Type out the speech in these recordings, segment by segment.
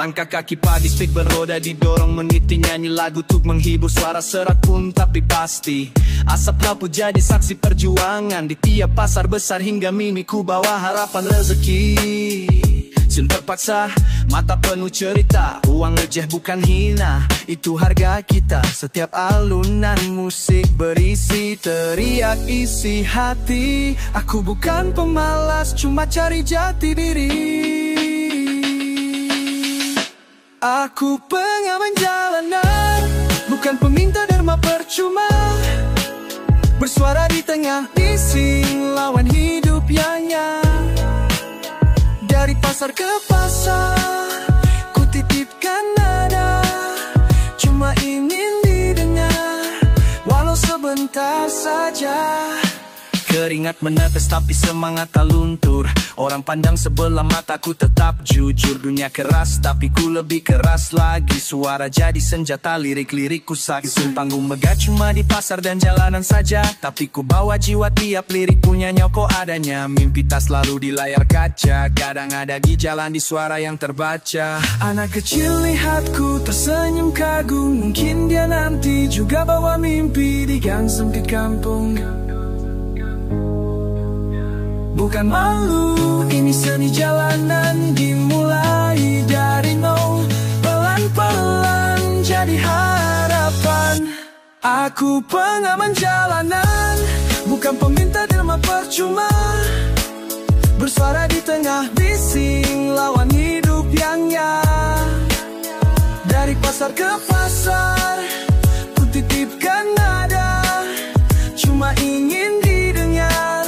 Langkah kaki pagi, speak beroda didorong, meniti nyanyi lagu untuk menghibur. Suara serak pun tapi pasti, asap lampu jadi saksi perjuangan. Di tiap pasar besar hingga mimiku bawa harapan rezeki. Sun terpaksa, mata penuh cerita, uang receh bukan hina, itu harga kita. Setiap alunan musik berisi teriak isi hati. Aku bukan pemalas, cuma cari jati diri. Aku pengamen jalanan, bukan peminta derma percuma. Bersuara di tengah bising, lawan hidup yang dari pasar ke pasar, ku titipkan nada, cuma ingin didengar, walau sebentar saja. Keringat menetes tapi semangat tak luntur. Orang pandang sebelah mataku tetap jujur. Dunia keras tapi ku lebih keras lagi. Suara jadi senjata, lirik-lirikku saksun. Panggung megah cuma di pasar dan jalanan saja, tapi ku bawa jiwa, tiap lirik punya nyoko adanya. Mimpi tak selalu di layar kaca, kadang ada di jalan di suara yang terbaca. Anak kecil lihatku tersenyum kagum, mungkin dia nanti juga bawa mimpi di gang sempit kampung. Bukan malu, ini seni jalanan, dimulai dari nol, pelan-pelan jadi harapan. Aku pengamen jalanan, bukan peminta derma percuma. Bersuara di tengah bising, lawan hidup yang dari pasar ke pasar, ku titipkan nada, cuma ingin didengar,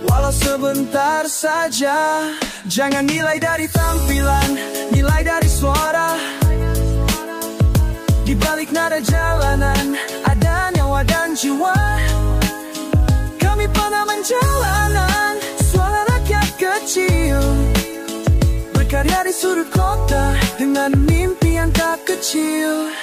walau sebentar saja. Jangan nilai dari tampilan, nilai dari suara. Di balik nada jalanan ada nyawa dan jiwa. Kami pengamen jalanan, suara rakyat kecil, berkarya di sudut kota dengan mimpi yang tak kecil.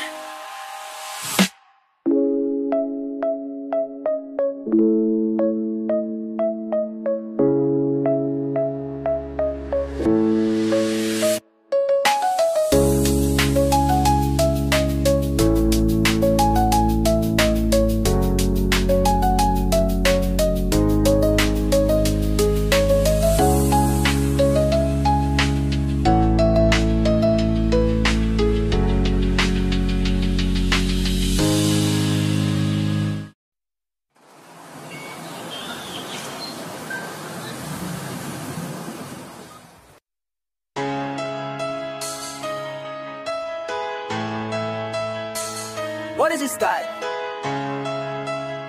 What is this style?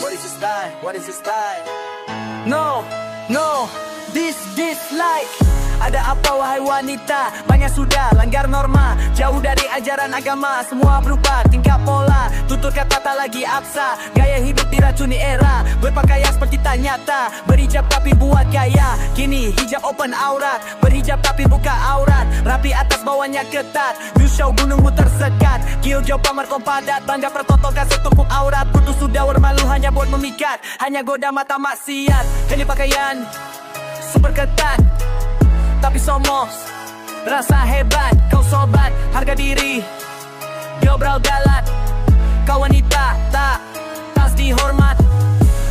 What is this style? What is this style? No, no, this like. Ada apa wahai wanita? Banyak sudah langgar norma, jauh dari ajaran agama. Semua berubah tingkah pola, tutur kata tak lagi absa. Gaya hidup diracuni era, berpakaian seperti tak nyata. Berhijab tapi buat gaya, kini hijab open aurat. Berhijab tapi buka aurat, rapi atas bawahnya ketat. View show gunungmu tersekat, kill jauh pamer kompadat. Bangga pertontonkan setumpuk aurat, putus sudah bermalu hanya buat memikat. Hanya goda mata maksiat, ini pakaian super ketat tapi somos, rasa hebat. Kau sobat, harga diri, diobral galat. Kau wanita, tak dihormat.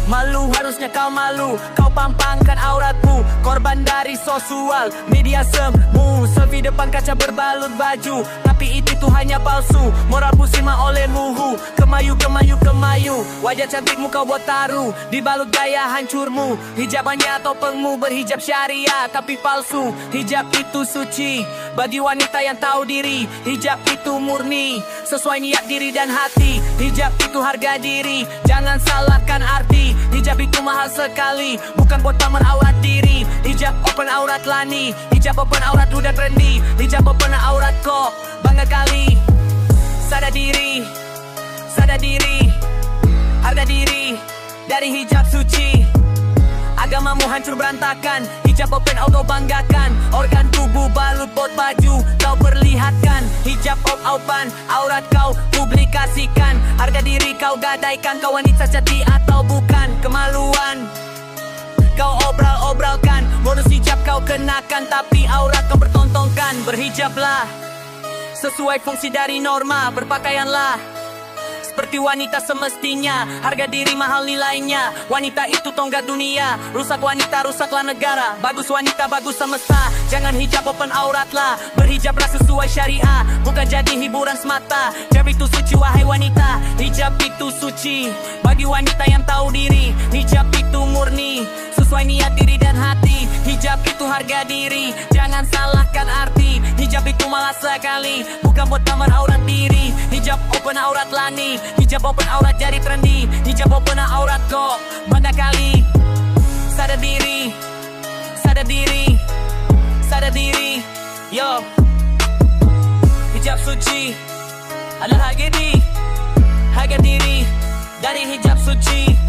Malu, harusnya kau malu. Kau pampangkan auratmu, korban dari sosial media semu. Selfie depan kaca berbalut baju, tapi itu hanya palsu. Moral pusima oleh muhu, kemayu, kemayu, kemayu. Wajah cantikmu kau buat taruh, dibalut gaya hancurmu. Hijabannya topengmu berhijab syariah tapi palsu. Hijab itu suci bagi wanita yang tahu diri. Hijab itu murni, sesuai niat diri dan hati. Hijab itu harga diri, jangan salahkan arti. Hijab itu mahal sekali, bukan buat pamer aurat diri. Hijab open aurat lani, hijab open aurat udah trendy. Hijab open aurat kok bangga kali. Sadar diri, harga diri dari hijab suci. Agamamu hancur berantakan, hijab open auto banggakan. Organ tubuh balut bot baju kau perlihatkan. Hijab open aurat kau publikasikan. Harga diri kau gadaikan, kau wanita sejati atau bukan. Kemaluan kau obral-obralkan, bonus hijab kau kenakan, tapi aurat kau bertontonkan. Berhijablah sesuai fungsi dari norma. Berpakaianlah seperti wanita semestinya, harga diri mahal nilainya. Wanita itu tonggak dunia, rusak wanita rusaklah negara. Bagus wanita bagus semesta, jangan hijab open auratlah. Berhijablah sesuai syariah, bukan jadi hiburan semata. Hijab itu suci wahai wanita, hijab itu suci bagi wanita yang tahu diri. Hijab itu murni, sesuai niat diri dan hati. Hijab itu harga diri, jangan salahkan arti. Hijab itu malah sekali, bukan buat kamar aurat diri. Hijab open aurat lani, hijab open aurat jadi trendy. Hijab open aurat kok banyak kali. Sadar diri, sadar diri, sadar diri. Yo, hijab suci adalah harga diri dari hijab suci.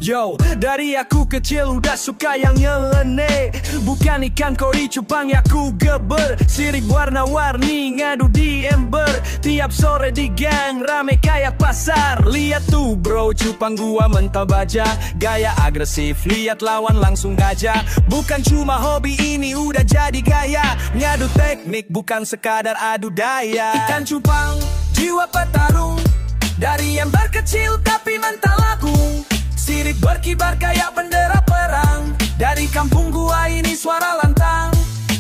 Yo, dari aku kecil udah suka yang nyeleneh. Bukan ikan koi cupang ya ku geber. Sirip warna-warni ngadu di ember. Tiap sore di gang rame kayak pasar. Lihat tuh bro, cupang gua mental baja. Gaya agresif, lihat lawan langsung gajah. Bukan cuma hobi, ini udah jadi gaya. Ngadu teknik bukan sekadar adu daya. Ikan cupang, jiwa petarung. Dari ember kecil tapi mental agung. Sirip berkibar kayak bendera perang. Dari kampung gua ini suara lantang.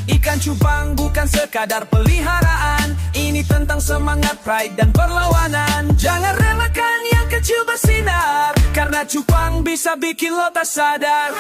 Ikan cupang bukan sekadar peliharaan. Ini tentang semangat, pride dan perlawanan. Jangan relakan yang kecil bersinar, karena cupang bisa bikin lo tak sadar.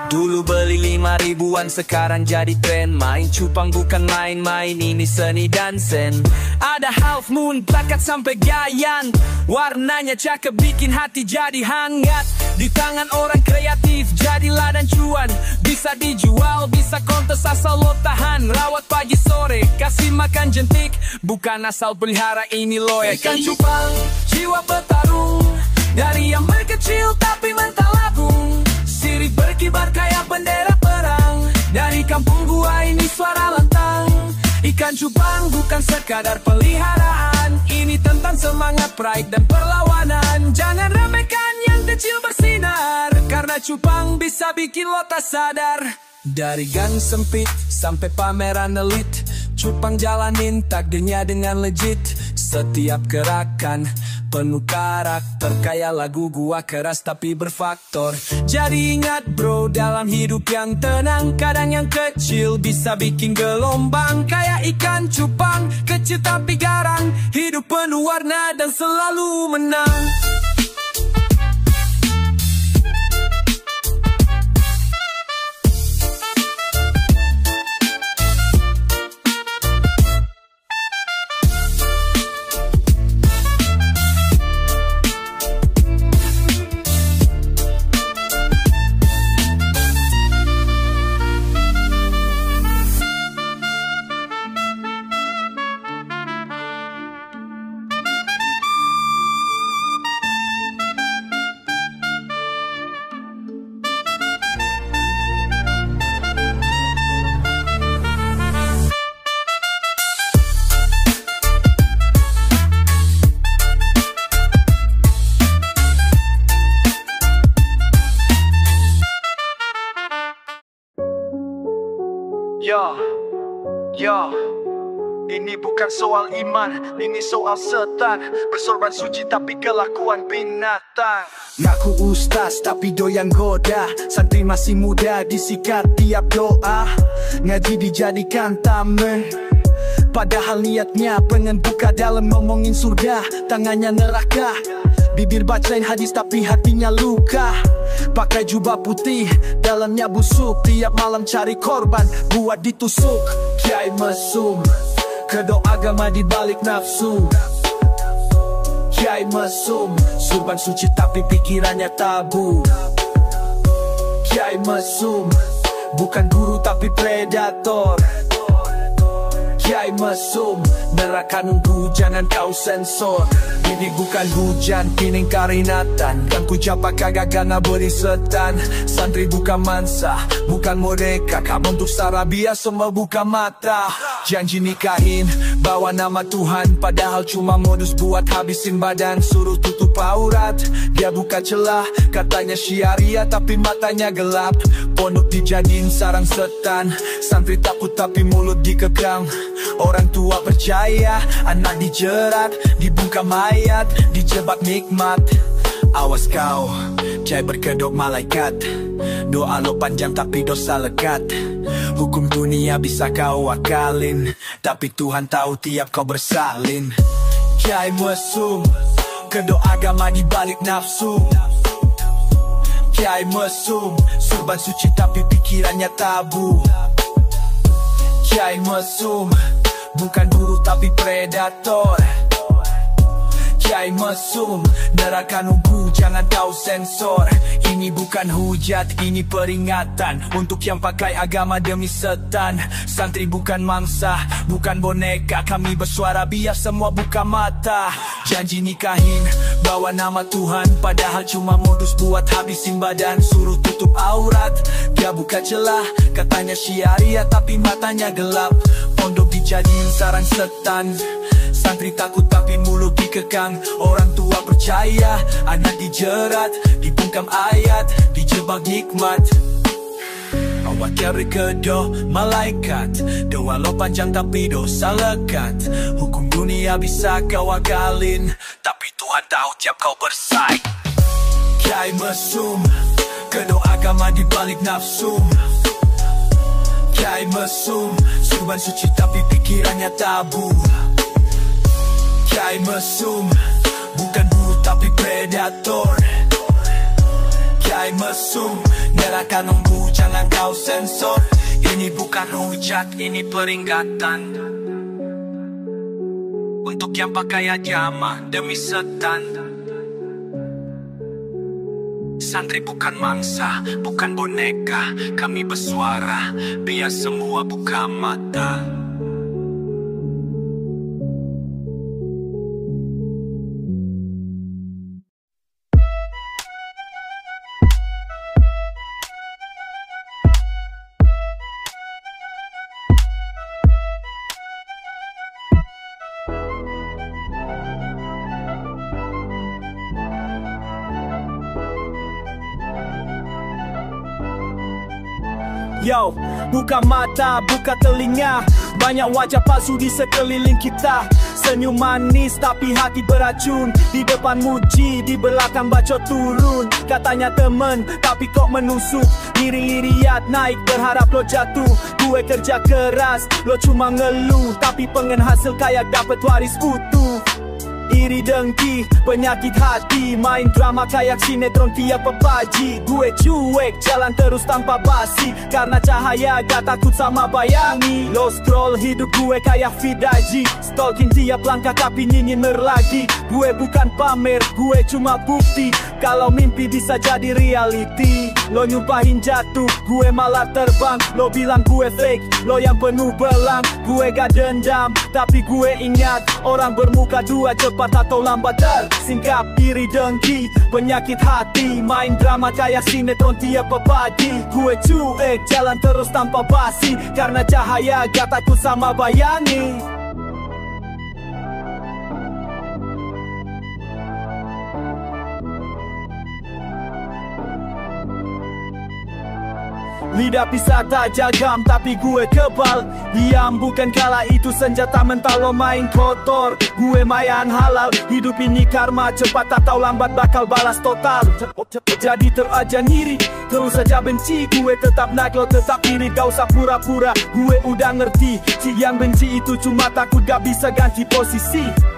Dulu beli 5 ribuan, sekarang jadi tren. Main cupang bukan main-main, ini seni dan sen. Ada half moon, plakat sampai gayan. Warnanya cakep, bikin hati jadi hangat. Di tangan orang kreatif, jadi ladang cuan. Bisa dijual, bisa kontes asal lo tahan. Rawat pagi sore, kasih makan jentik. Bukan asal pelihara, ini lo ikan cupang, jiwa petarung. Dari yang berkecil tapi mental agung. Sirip berkibar kayak bendera perang. Dari kampung gua ini suara lantang. Ikan cupang bukan sekadar peliharaan. Ini tentang semangat, pride dan perlawanan. Jangan remehkan yang kecil bersinar, karena cupang bisa bikin lo tak sadar. Dari gang sempit sampai pameran elit, cupang jalanin takdirnya dengan legit. Setiap gerakan penuh karakter, kayak lagu gua keras tapi berfaktor. Jadi ingat bro, dalam hidup yang tenang, kadang yang kecil bisa bikin gelombang. Kayak ikan cupang, kecil tapi garang. Hidup penuh warna dan selalu menang. Yo, ini bukan soal iman, ini soal setan. Bersorban suci tapi kelakuan binatang. Ngaku ustaz tapi doyan goda. Santri masih muda disikat tiap doa. Ngaji dijadikan tamen, padahal niatnya pengen buka dalam ngomongin surga. Tangannya neraka, bibir bacain hadis tapi hatinya luka. Pakai jubah putih, dalamnya busuk. Tiap malam cari korban buat ditusuk. Kiai mesum, kedok agama di balik nafsu. Kiai mesum, surban suci tapi pikirannya tabu. Kiai mesum, bukan guru tapi predator. Kiai mesum, neraka nunggu jangan kau sensor. Ini bukan hujan, ini karinatan. Kan ku japa kagak gana beri setan. Santri bukan mansa, bukan mereka. Kamu untuk sarabia semua buka mata. Janji nikahin, bawa nama Tuhan. Padahal cuma modus buat habisin badan. Suruh tutup aurat, dia buka celah. Katanya syariah tapi matanya gelap. Pondok dijadiin sarang setan. Santri takut tapi mulut dikekang. Orang tua percaya, anak dijerat, dibungkam mayat, dijebak nikmat. Awas kau, cai berkedok malaikat. Doa lo panjang tapi dosa lekat. Hukum dunia bisa kau akalin, tapi Tuhan tahu tiap kau bersalin. Cai mesum, kedok agama dibalik nafsu. Kiai mesum, surban suci tapi pikirannya tabu. Kiai mesum, bukan guru tapi predator. Kiai mesum, neraka nunggu jangan kau sensor. Ini bukan hujat, ini peringatan untuk yang pakai agama demi setan. Santri bukan mangsa, bukan boneka. Kami bersuara biar semua buka mata. Janji nikahin, bawa nama Tuhan. Padahal cuma modus buat habisin badan. Suruh tutup aurat, dia buka celah. Katanya syariah tapi matanya gelap. Pondok dijadiin sarang setan. Santri takut tapi mulut dikekang. Orang tua percaya, anak dijerat, dibungkam ayat, dijebak nikmat. Awak kira kedo malaikat. Doa lo panjang tapi dosa lekat. Hukum dunia bisa kau akalin, tapi Tuhan tahu tiap kau bersaing. Kiai mesum, kedo agama dibalik nafsu. Kiai mesum, surban suci tapi pikirannya tabu. Kiai mesum, bukan guru tapi predator. Kiai mesum, neraka nunggu jangan kau sensor. Ini bukan hujat, ini peringatan untuk yang pakai agama demi setan. Santri bukan mangsa, bukan boneka. Kami bersuara biar semua buka mata. Yo, buka mata, buka telinga. Banyak wajah palsu di sekeliling kita. Senyum manis tapi hati beracun. Di depan muji, di belakang bacot turun. Katanya temen, tapi kok menusuk. Iri-iriat naik, berharap lo jatuh. Gue kerja keras, lo cuma ngeluh. Tapi pengen hasil kayak dapet waris utuh. Iri dengki, penyakit hati. Main drama kayak sinetron tiap pepaji. Gue cuek, jalan terus tanpa basi. Karena cahaya gak takut sama bayangi. Lo scroll hidup gue kayak vidaji. Stalking tiap langkah tapi nyinyimer lagi. Gue bukan pamer, gue cuma bukti. Kalau mimpi bisa jadi reality. Lo nyumpahin jatuh, gue malah terbang. Lo bilang gue fake, lo yang penuh belang. Gue gak dendam, tapi gue ingat. Orang bermuka dua cepat atau lambat tersingkap. Iri dengki, penyakit hati. Main drama kayak sinetron tiap pepadi. Gue cuek, jalan terus tanpa basi. Karena cahaya gak takut sama bayangi. Lidah pisah tak jagam tapi gue kebal. Diam bukan kalah itu senjata mental lo main kotor. Gue mayan halal, hidup ini karma. Cepat atau lambat bakal balas total. Jadi terajan iri, terus saja benci. Gue tetap naik, lo tetap iri. Gak usah pura-pura, gue udah ngerti. Si yang benci itu cuma takut gak bisa ganti posisi.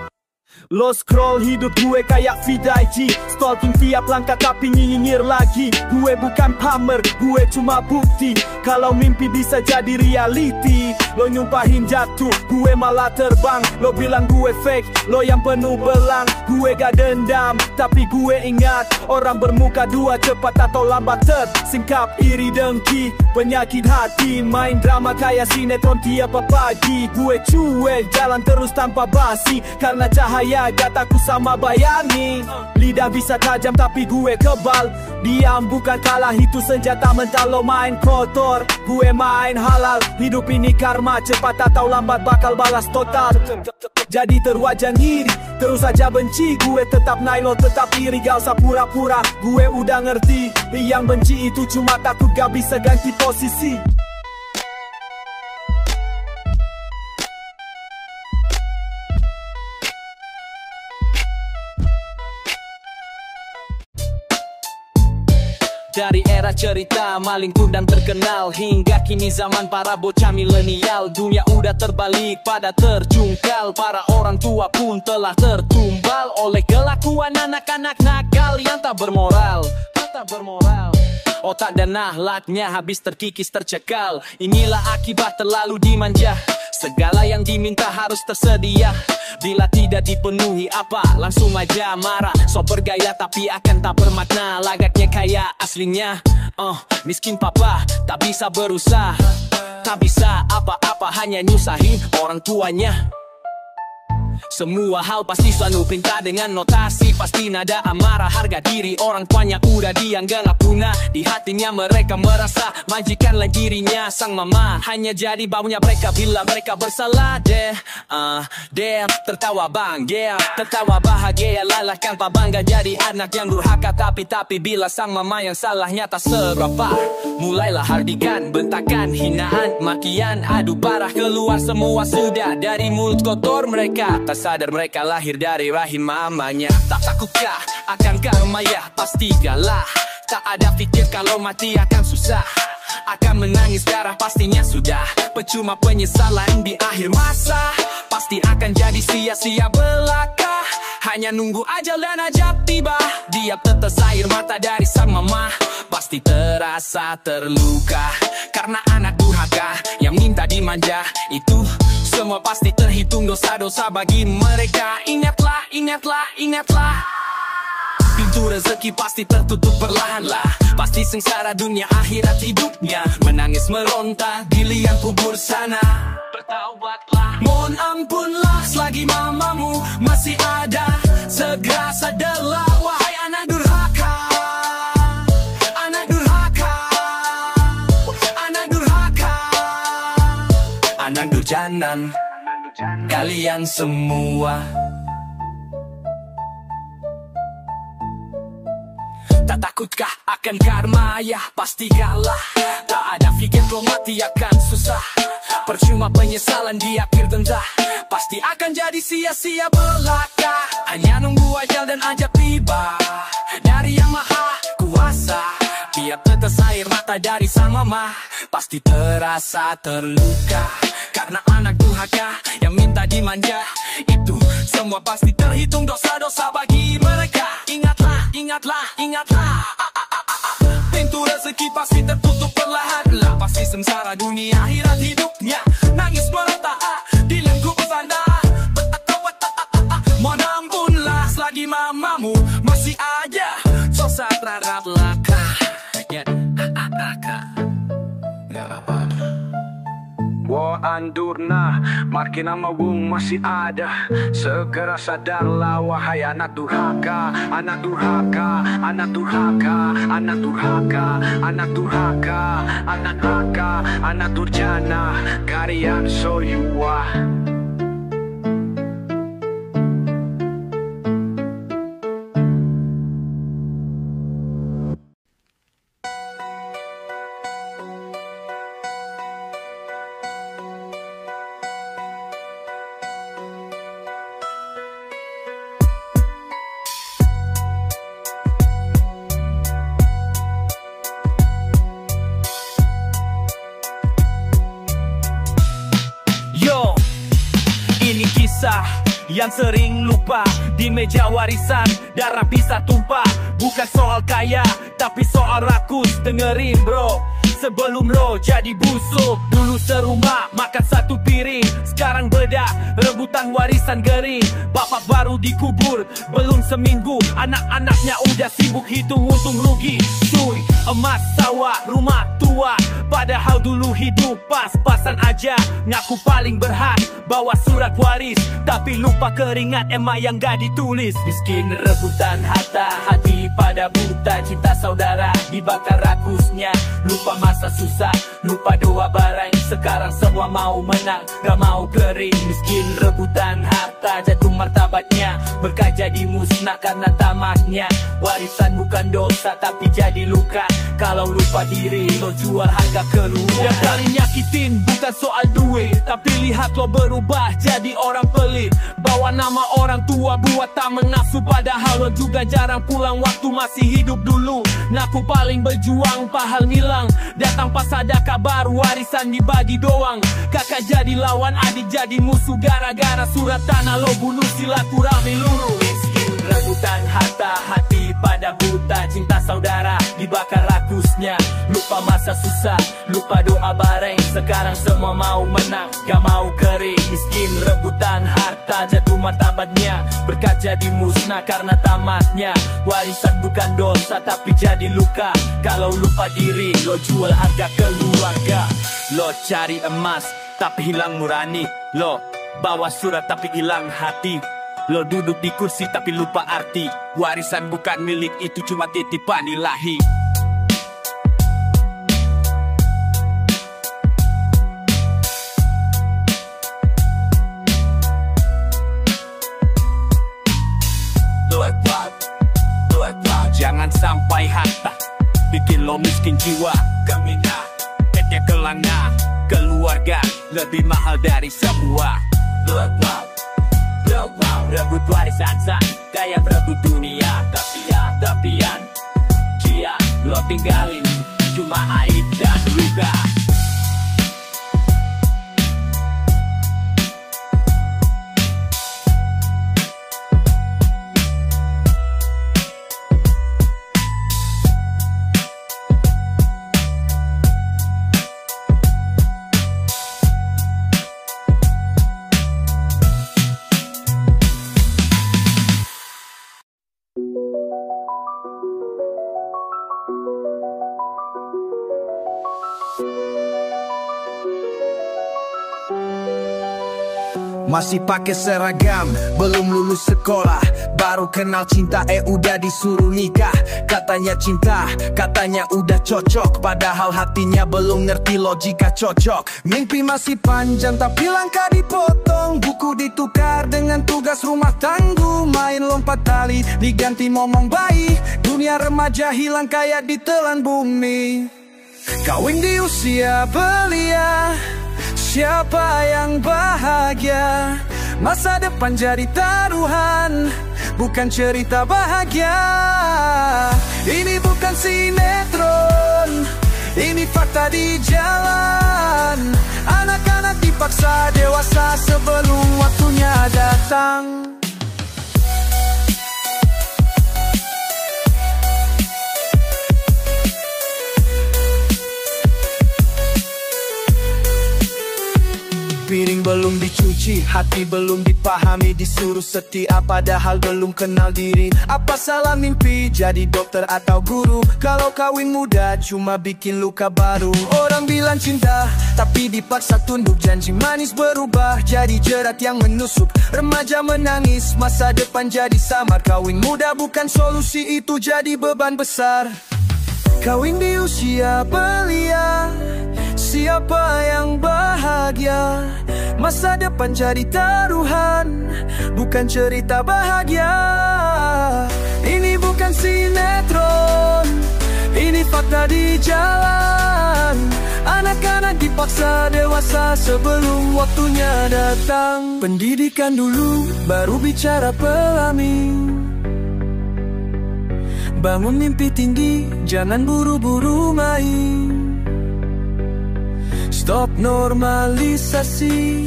Lo scroll hidup gue kayak vidaji. Stalking tiap langkah tapi nyinyir lagi. Gue bukan pamer, gue cuma bukti. kalau mimpi bisa jadi reality. Lo nyumpahin jatuh, gue malah terbang. Lo bilang gue fake, lo yang penuh belang. Gue gak dendam, tapi gue ingat orang bermuka dua cepat atau lambat tersingkap. Iri dengki, penyakit hati, main drama kayak sinetron tiap pagi. Gue cuek, jalan terus tanpa basi, karena cahaya gataku sama bayani. Lidah bisa tajam tapi gue kebal. Diam bukan kalah, itu senjata mental. Lo main kotor, gue main halal. Hidup ini karma, cepat atau lambat bakal balas total. Jadi terwajan iri, terus aja benci. Gue tetap naik, lo tetap iri, gak usah pura-pura. Gue udah ngerti, yang benci itu cuma takut gak bisa ganti posisi. Dari era cerita maling kundang terkenal hingga kini zaman para bocah milenial, dunia udah terbalik pada terjungkal. Para orang tua pun telah tertumbal oleh kelakuan anak-anak nakal yang tak bermoral. Otak dan akhlaknya habis terkikis tercekal. Inilah akibat terlalu dimanja. Segala yang diminta harus tersedia. Bila tidak dipenuhi apa, langsung aja marah. So bergaya tapi akan tak bermakna. Lagaknya kayak aslinya miskin papa, tak bisa berusaha. Tak bisa apa-apa, hanya nyusahin orang tuanya. Semua hal pasti selalu perintah dengan notasi. Pasti nada amarah, harga diri orang tuanya udah dianggap punah. Di hatinya mereka merasa majikanlah dirinya sang mama. Hanya jadi baunya mereka bila mereka bersalah. Tertawa bangga, tertawa bahagia, lalahkan pak bangga jadi anak yang durhaka. Tapi bila sang mama yang salahnya tak seberapa, mulailah hardikan, bentakan, hinaan, makian, adu parah keluar semua sudah dari mulut kotor mereka. Tak sadar mereka lahir dari rahim mamanya. Tak takutkah akan karma? Ya pasti galah. Tak ada pikir kalau mati akan susah. Akan menangis darah pastinya sudah. Percuma penyesalan di akhir masa. Pasti akan jadi sia-sia belaka. Hanya nunggu ajal dan ajab tiba. Dia tetes air mata dari sang mama. Pasti terasa terluka karena anak durhaka yang minta dimanja. Itu semua pasti terhitung dosa-dosa bagi mereka. Ingatlah, ingatlah, ingatlah. Pintu rezeki pasti tertutup perlahan-lah. Pasti sengsara dunia akhirat hidupnya. Menangis meronta di liang kubur sana. Bertaubatlah, mohon ampunlah selagi mamamu masih ada. Segera sadarlah wahai anak durhaka. Anak durhaka, anak durhaka, anak durjanan, kalian semua. Tak takutkah akan karma? Ya pasti kalah. Tak ada fikir kalau mati akan susah. Percuma penyesalan di akhir tentah. Pasti akan jadi sia-sia belaka. Hanya nunggu ajal dan ajab tiba dari yang maha kuasa. Tiap tetes air mata dari sang mama pasti terasa terluka karena anak durhaka yang minta dimanja. Itu semua pasti terhitung dosa-dosa bagi mereka. Ingatlah, ingatlah, ingatlah. Pintu rezeki pasti tertutup perlahan-lahan. Pasti sengsara dunia akhirat hidupnya. Nangis meronta di lingkup sana. Mohon ampunlah selagi mamamu masih aja. Sosat rarat laka. Wo andurna, makin nama wung masih ada. Segera sadarlah wahai anak durhaka. Anak durhaka, anak durhaka, anak durhaka, anak durhaka, anak durhaka, anak durjana, kalian soyua. Yang sering lupa di meja warisan, darah bisa tumpah. Bukan soal kaya, tapi soal rakus. Dengerin bro, sebelum lo jadi busuk. Dulu serumah makan satu piring, sekarang beda rebutan warisan gering. Bapak baru dikubur belum seminggu, anak-anaknya udah sibuk hitung untung rugi. Cuy, emas sawah, rumah tua, padahal dulu hidup pas-pasan aja. Ngaku paling berhak bawa surat waris, tapi lupa keringat emak yang gak ditulis. Miskin rebutan harta, hati pada buta, cinta saudara dibakar rakusnya. Lupa masa susah, lupa doa bareng, sekarang semua mau menang, gak mau kering. Miskin rebutan harta, jatuh martabatnya, berkah jadi musnah karena tamatnya. Warisan bukan dosa tapi jadi luka, kalau lupa diri lo jual harga keluar. Yang kali nyakitin bukan soal duit, tapi lihat lo berubah jadi orang pelit. Bawa nama orang tua buat tak mengasuh, padahal lo juga jarang pulang waktu masih hidup dulu. Ngaku paling berjuang, pahal ngilang, datang pas ada kabar warisan dibagi doang. Kakak jadi lawan, adik jadi musuh, gara-gara surat tanah lo bunuh silaturahmi luru. Miskin rebutan harta, hati pada buta, cinta saudara dibakar rakusnya. Lupa masa susah, lupa doa bareng, sekarang semua mau menang, gak mau kering. Miskin rebutan harta, jatuh martabatnya, berkah jadi musnah karena tamatnya. Warisan bukan dosa tapi jadi luka, kalau lupa diri lo jual harga keluarga. Lo cari emas tapi hilang nurani, lo bawa surat tapi hilang hati. Lo duduk di kursi tapi lupa arti, warisan bukan milik, itu cuma titipan ilahi. Jangan sampai harta bikin lo miskin jiwa. Gemina, kete kelana, keluarga lebih mahal dari semua. Rebut warisan san, kayak berebut dunia. Tapian, dia lo tinggalin cuma aib dan luka. Masih pakai seragam, belum lulus sekolah, baru kenal cinta, udah disuruh nikah. Katanya cinta, katanya udah cocok, padahal hatinya belum ngerti logika cocok. Mimpi masih panjang tapi langkah dipotong, buku ditukar dengan tugas rumah tanggung. Main lompat tali diganti momong bayi, dunia remaja hilang kayak ditelan bumi. Kawin di usia belia, siapa yang bahagia? Masa depan jadi taruhan, bukan cerita bahagia. Ini bukan sinetron, ini fakta di jalan. Anak-anak dipaksa dewasa sebelum waktunya datang. Piring belum dicuci, hati belum dipahami, disuruh setia padahal belum kenal diri. Apa salah mimpi jadi dokter atau guru, kalau kawin muda cuma bikin luka baru. Orang bilang cinta tapi dipaksa tunduk, janji manis berubah jadi jerat yang menusuk. Remaja menangis, masa depan jadi samar. Kawin muda bukan solusi, itu jadi beban besar. Kawin di usia belia, siapa yang bahagia? Masa depan jadi taruhan, bukan cerita bahagia. Ini bukan sinetron, ini fakta di jalan. Anak-anak dipaksa dewasa sebelum waktunya datang. Pendidikan dulu, baru bicara pelami. Bangun mimpi tinggi, jangan buru-buru main. Stop normalisasi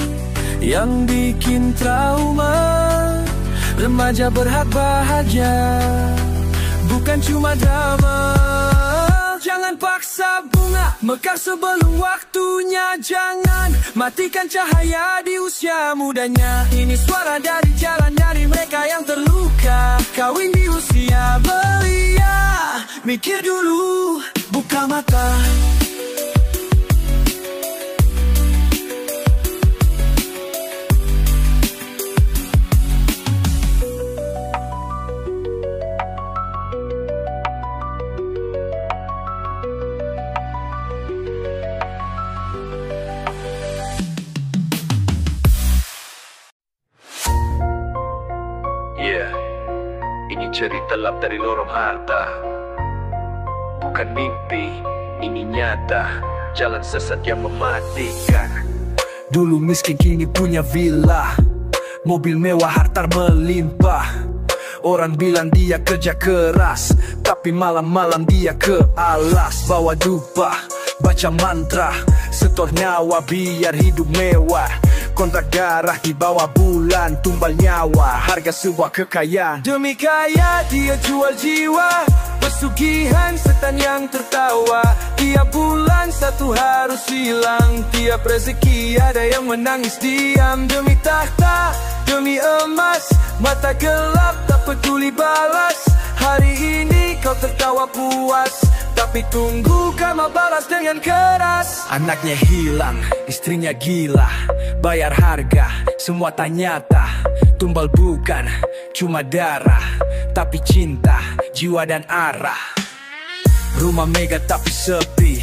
yang bikin trauma. Remaja berhak bahagia, bukan cuma drama. Jangan Jangan paksa bunga mekar sebelum waktunya. Jangan matikan cahaya di usia mudanya. Ini suara dari jalan dari mereka yang terluka. Kawin di usia belia, mikir dulu, buka mata. Ini cerita lap dari lorong harta, bukan mimpi, ini nyata. Jalan sesat yang mematikan. Dulu miskin kini punya villa, mobil mewah harta melimpah. Orang bilang dia kerja keras, tapi malam-malam dia ke alas. Bawa dupa, baca mantra, setor nyawa biar hidup mewah. Kontrak darah di bawah bulan, tumbal nyawa, harga sebuah kekayaan. Demi kaya dia jual jiwa, pesugihan setan yang tertawa. Tiap bulan satu harus hilang, tiap rezeki ada yang menangis diam. Demi tahta, demi emas, mata gelap tak peduli balas. Hari ini kau tertawa puas, tapi tunggu karma balas dengan keras. Anaknya hilang, istrinya gila, bayar harga, semua tak nyata. Tumbal bukan cuma darah, tapi cinta, jiwa dan arah. Rumah mega tapi sepi,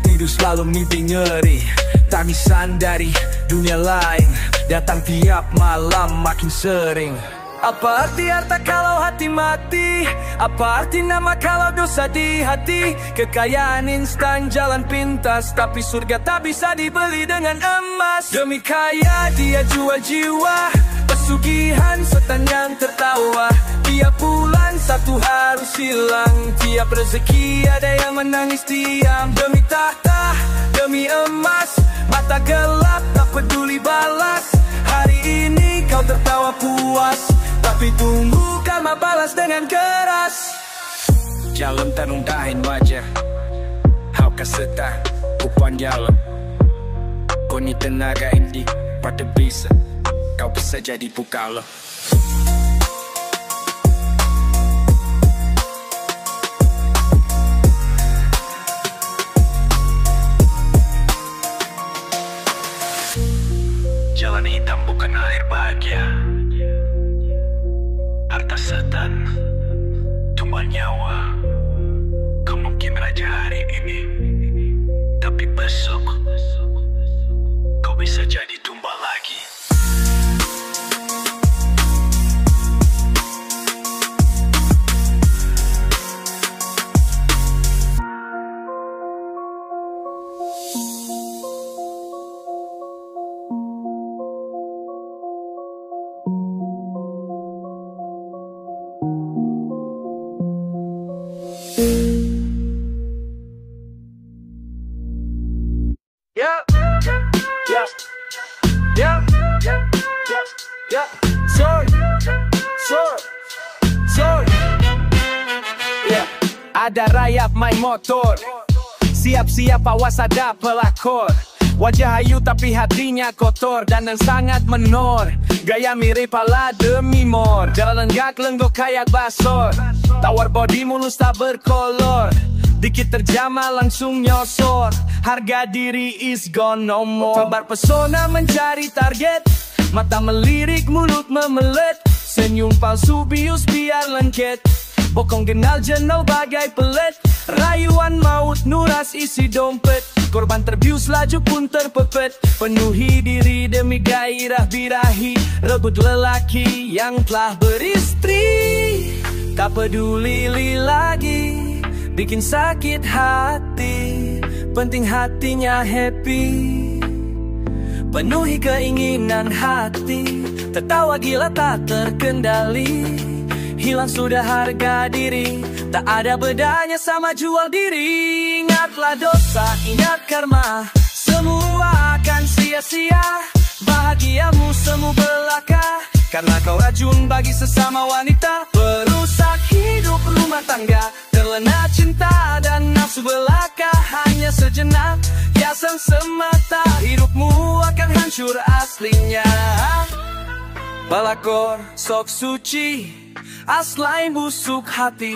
tidur selalu mimpi ngeri. Tangisan dari dunia lain datang tiap malam makin sering. Apa arti harta kalau hati mati? Apa arti nama kalau dosa di hati? Kekayaan instan jalan pintas, tapi surga tak bisa dibeli dengan emas. Demi kaya dia jual jiwa, pesugihan setan yang tertawa. Tiap bulan satu harus hilang, tiap rezeki ada yang menangis diam. Demi tahta, demi emas, mata gelap tak peduli balas. Hari ini kau tertawa puas, tapi tunggu karma balas dengan keras. Jalan tanung dahin wajah, hau kaseta upan jalan. Koni tenaga ini pada bisa, kau bisa jadi pukala. Jalan hitam bukan akhir bahagia. Harta setan, tumbal nyawa. Kau mungkin raja hari ini, tapi besok kau bisa jadi tumbal lagi. Ada rayap main motor, siap-siap awas ada pelakor. Wajah ayu tapi hatinya kotor dan sangat menor. Gaya mirip ala demi mor, jalan lenggak lenggok kayak basor. Tawar body mulus tak berkolor, dikit terjama langsung nyosor. Harga diri is gone no more. Tebar pesona mencari target, mata melirik mulut memelet. Senyum palsu bius biar lengket, bokong kenal jenol bagai pelet. Rayuan maut nuras isi dompet, korban terbius laju pun terpepet. Penuhi diri demi gairah birahi, rebut lelaki yang telah beristri. Tak peduli lagi, bikin sakit hati, penting hatinya happy. Penuhi keinginan hati, tertawa gila tak terkendali. Hilang sudah harga diri, tak ada bedanya sama jual diri. Ingatlah dosa, ingat karma, semua akan sia-sia. Bahagiamu semu belaka, karena kau racun bagi sesama wanita. Perusak hidup rumah tangga, terlena cinta dan nafsu. nafsu belaka hanya sejenak, kiasan semata, hidupmu akan hancur aslinya. Pelakor sok suci, aslain busuk hati,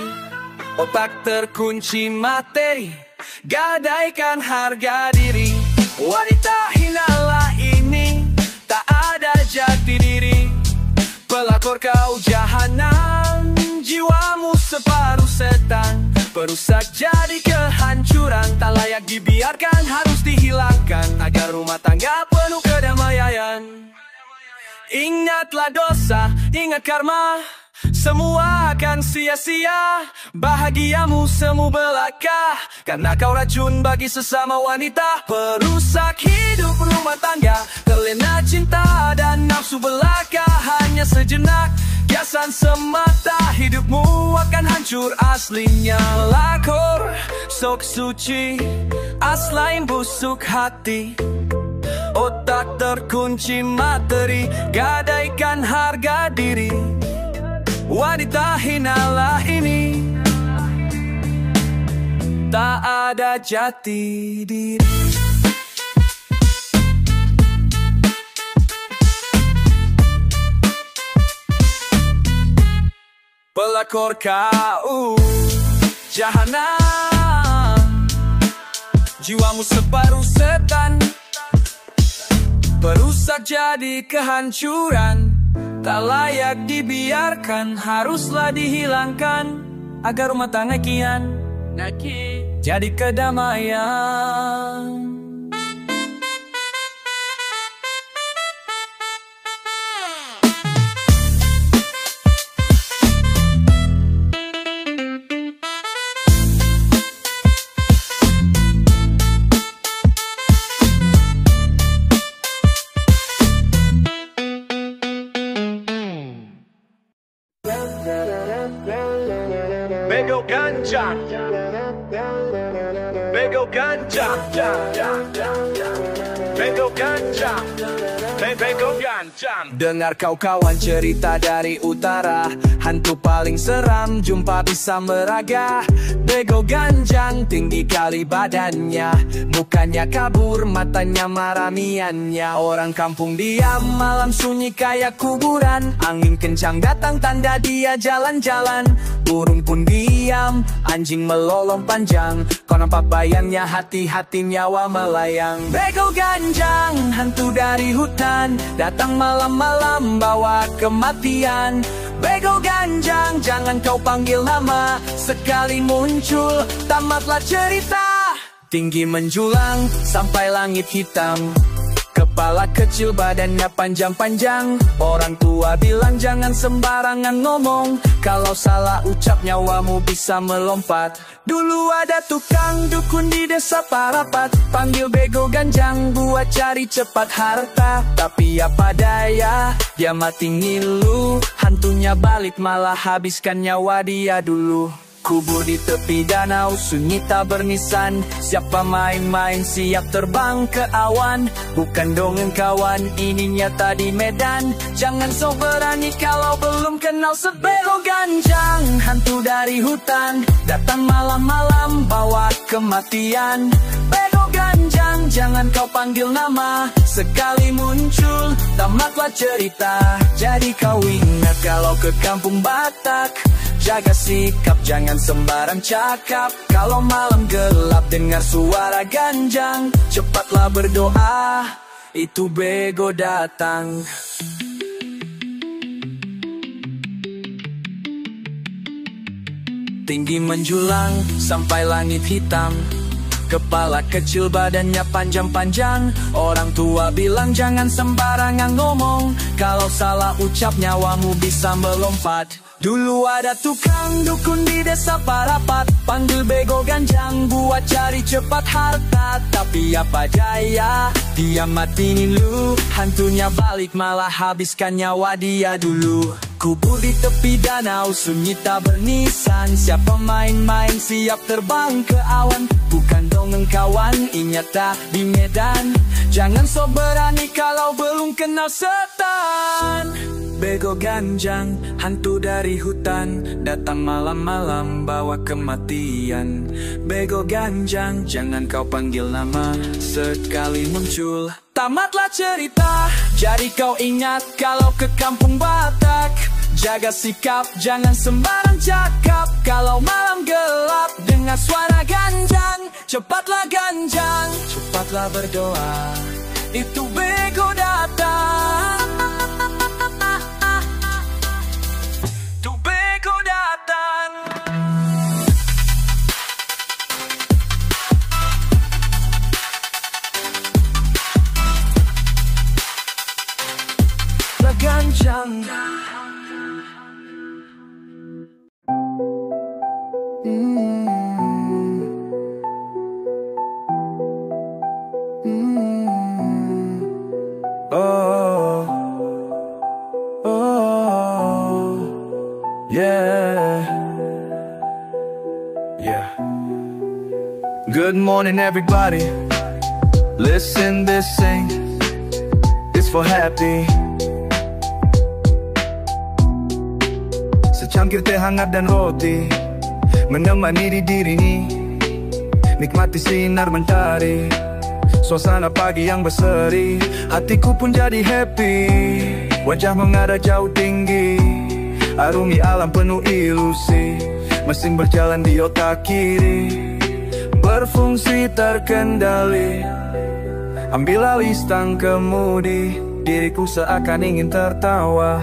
otak terkunci materi, gadaikan harga diri. Wanita hinalah ini, tak ada jati diri. Pelakor kau jahanam, jiwamu separuh setan, perusak jadi kehancuran, tak layak dibiarkan, harus dihilangkan agar rumah tangga penuh kedamaian. Ingatlah dosa, ingat karma, semua akan sia-sia. Bahagiamu semu belaka, karena kau racun bagi sesama wanita. Perusak hidup rumah tangga, terlena cinta dan nafsu belaka hanya sejenak, kiasan semata, hidupmu akan hancur aslinya. Lakor sok suci, aslain busuk hati, otak terkunci materi, gadaikan harga diri. Wanita hinalah ini, tak ada jati diri. Pelakor kau jahanam, jiwamu separuh setan, perusak jadi kehancuran, tak layak dibiarkan, haruslah dihilangkan agar rumah tangga kian jadi kedamaian. Bego ganja, bego ganja, bego ganja, bego ganja. Dengar kau kawan cerita dari utara, hantu paling seram jumpa bisa meraga. Bego ganjang tinggi kali badannya, mukanya kabur, matanya maramiannya. Orang kampung diam, malam sunyi kayak kuburan, angin kencang datang tanda dia jalan-jalan. Burung pun diam, anjing melolong panjang, kau nampak bayangnya, hati-hati nyawa melayang. Bego ganjang, hantu dari hutan, datang malam-malam bawa kematian. Bego ganjang, jangan kau panggil nama, sekali muncul tamatlah cerita. Tinggi menjulang sampai langit hitam, kepala kecil badannya panjang-panjang. Orang tua bilang jangan sembarangan ngomong, kalau salah ucap nyawamu bisa melompat. Dulu ada tukang dukun di desa Parapat, panggil bego ganjang buat cari cepat harta. Tapi apa daya, dia mati ngilu, hantunya balik malah habiskan nyawa dia dulu. Kubur di tepi danau, sunyi tak bernisan, siapa main-main siap terbang ke awan. Bukan dongeng kawan, ini nyata di medan, jangan sok berani kalau belum kenal sebego ganjang. Hantu dari hutan, datang malam-malam bawa kematian. Bego ganjang, jangan kau panggil nama, sekali muncul tamatlah cerita. Jadi kau ingat kalau ke kampung Batak, jaga sikap, jangan sembarang cakap. Kalau malam gelap dengar suara ganjang, cepatlah berdoa, itu bego datang. Tinggi menjulang sampai langit hitam, kepala kecil badannya panjang-panjang. Orang tua bilang jangan sembarangan ngomong, kalau salah ucap nyawamu bisa melompat. Dulu ada tukang dukun di desa Parapat, panggil bego ganjang buat cari cepat harta. Tapi apa daya, dia mati nilu, hantunya balik malah habiskan nyawa dia dulu. Kubur di tepi danau, sunyi tak bernisan, siapa main-main siap terbang ke awan. Bukan dongeng kawan, ini nyata di medan, jangan sok berani kalau belum kenal setan. Bego ganjang, hantu dari hutan, datang malam-malam bawa kematian. Bego ganjang, jangan kau panggil nama, sekali muncul tamatlah cerita. Jadi kau ingat kalau ke kampung Batak, jaga sikap, jangan sembarang cakap. Kalau malam gelap, dengar suara ganjang, cepatlah ganjang, cepatlah berdoa, itu bego datang. Itu bego datang. Lah ganjang. Good morning everybody, listen this sing, it's for happy. Secangkir teh hangat dan roti menemani di diri ini, nikmati sinar mentari, suasana pagi yang berseri, hatiku pun jadi happy. Wajah mengarah jauh tinggi, arungi alam penuh ilusi, mesin berjalan di otak kiri, berfungsi terkendali. Ambil alih stang kemudi, diriku seakan ingin tertawa,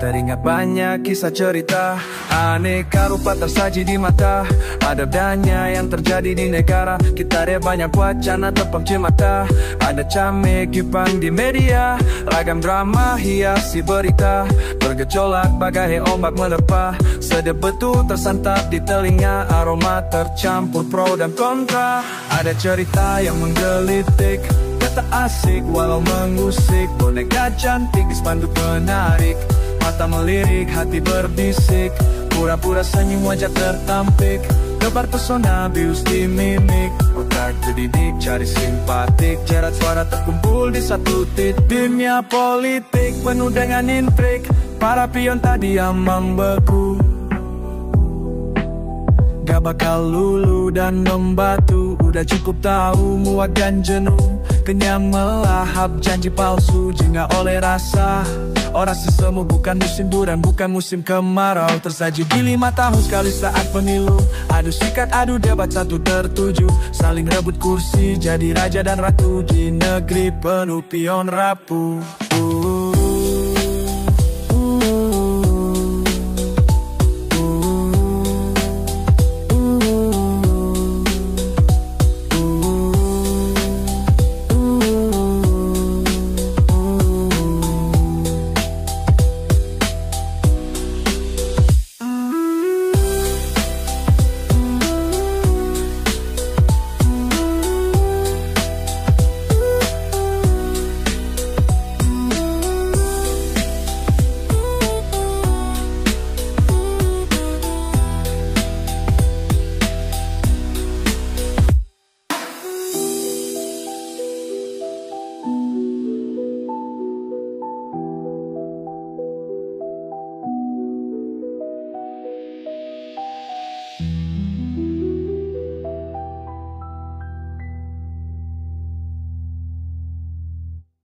teringat banyak kisah cerita, aneka rupa tersaji di mata. Ada banyak yang terjadi di negara kita, ada banyak wacana tepang cemata. Ada camek kipang di media, ragam drama hiasi berita, bergejolak bagai ombak menerpa. Sedap betul tersantap di telinga, aroma tercampur pro dan kontra. Ada cerita yang menggelitik, kata asik walau mengusik, boneka cantik di spanduk menarik, mata melirik, hati berbisik, pura-pura senyum wajah tertampik, tebar pesona bius di mimik, otak terdidik cari simpatik, jerat suara terkumpul di satu titik. Dunia politik penuh dengan intrik, para pion tadi yang membeku, gak bakal lulu dan membatu. Udah cukup tahu muak dan jenuh, kenyang melahap janji palsu, jengah oleh rasa. Orasi semu bukan musim durian, bukan musim kemarau, tersaji di 5 tahun sekali saat pemilu. Adu sikat, adu debat satu tertuju, saling rebut kursi jadi raja dan ratu di negeri penuh pion rapuh.